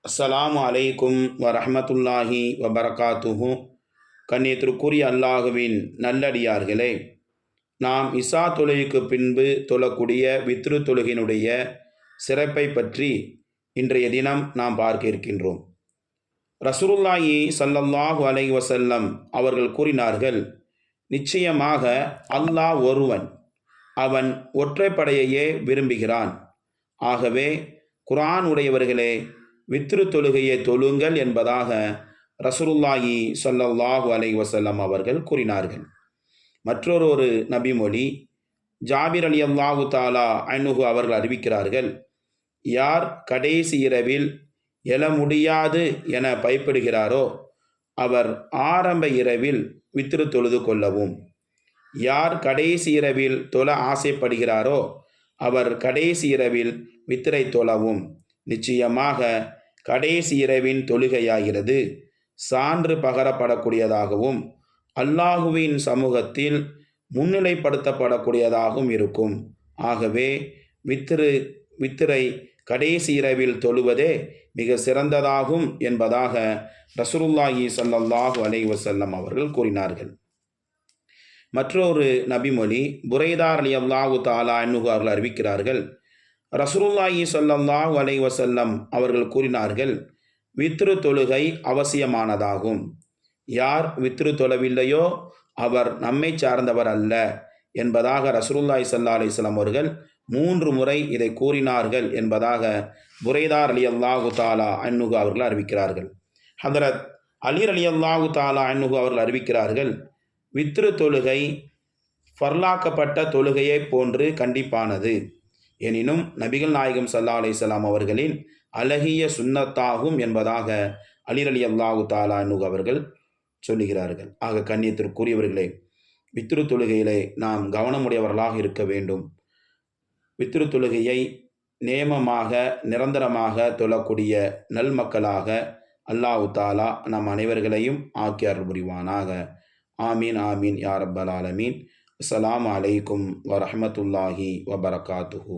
அஸ்ஸலாமு அலைக்கும் வரஹ்மத்துல்லாஹி வபரகாத்துஹு. கண்ணியத்திற்குரிய அல்லாஹுவின் நல்லடியார்களே, நாம் இசா தொழுகைக்கு பின்பு தொழக்கூடிய வித்ரு தொழுகையினுடைய சிறப்பை பற்றி இன்றைய தினம் நாம் பார்க்க இருக்கின்றோம். ரசூலுல்லாஹி ஸல்லல்லாஹு அலைஹி வஸல்லம் அவர்கள் கூறினார்கள், நிச்சயமாக அல்லாஹ் ஒருவன், அவன் ஒற்றைப்படையையே விரும்புகிறான். ஆகவே குர்ஆன் உடையவர்களே, வித்ரு தொழுகையை தொழுங்கள் என்பதாக ரசூலுல்லாஹி ஸல்லல்லாஹு அலைஹி வஸல்லம் அவர்கள் கூறினார்கள். மற்றொரு நபிமொழி, ஜாபிர் ரலியல்லாஹு தஆலா அன்ஹு அவர்கள் அறிவிக்கிறார்கள், யார் கடைசி இரவில் எழ முடியாது என பயப்படுகிறாரோ அவர் ஆரம்ப இரவில் வித்ரு தொழுது கொள்ளவும், யார் கடைசி இரவில் தொழ ஆசைப்படுகிறாரோ அவர் கடைசி இரவில் வித்ரை தொழவும். நிச்சயமாக கடைசி இரவின் தொழுகையாகிறது சான்று பகரப்படக்கூடியதாகவும் அல்லாஹுவின் சமூகத்தில் முன்னிலைப்படுத்தப்படக்கூடியதாகவும் இருக்கும். ஆகவே வித்திரை கடைசி இரவில் தொழுவதே மிக சிறந்ததாகும் என்பதாக ரசூலுல்லாஹி ஸல்லல்லாஹு அலைஹி வஸல்லம் அவர்கள் கூறினார்கள். மற்றொரு நபிமொழி, புரைதா ரலியல்லாஹு தஆலா அன்ஹு அவர்கள் அறிவிக்கிறார்கள், ரசூலுல்லாஹி ஸல்லல்லாஹு அலைஹி வஸல்லம் அவர்கள் கூறினார்கள், வித்ரு தொழுகை அவசியமானதாகும். யார் வித்ரு தொழவில்லையோ அவர் நம்மை சார்ந்தவர் அல்ல என்பதாக ரசூலுல்லாஹி ஸல்லல்லாஹு அலைஹி வஸல்லம் அவர்கள் 3 முறை இதை கூறினார்கள் என்பதாக புரைதா ரலியல்லாஹு தஆலா அன்ஹு அவர்கள் அறிவிக்கிறார்கள். ஹதரத் அலி ரலியல்லாஹு தஆலா அன்ஹு அவர்கள் அறிவிக்கிறார்கள், வித்ரு தொழுகை ஃபர்லாக்கப்பட்ட தொழுகையை போன்று கண்டிப்பானது. எனினும் நபிகள் நாயகம் ஸல்லல்லாஹு அலைஹி வஸல்லம் அவர்களின் அழகிய சுன்னத்தாகும் என்பதாக அலி ரலியல்லாஹு தஆலா அன்ஹு அவர்கள் சொல்லுகிறார்கள். ஆக கண்ணியத்திற்குரியவர்களே, வித்ரு தொழுகையிலே நாம் கவனமுடையவர்களாக இருக்க வேண்டும். வித்ரு தொழுகையை நேமமாக நிரந்தரமாக தொழக்கூடிய நல் மக்களாக அல்லாஹ் தஆலா நம் அனைவர்களையும் ஆக்கி அருள் புரிவானாக. ஆமீன் ஆமீன் யா ரப்பல் ஆலமீன். அஸ்ஸலாமு அலைக்கும் வரஹ்மத்துல்லாஹி வபரகாத்துஹு.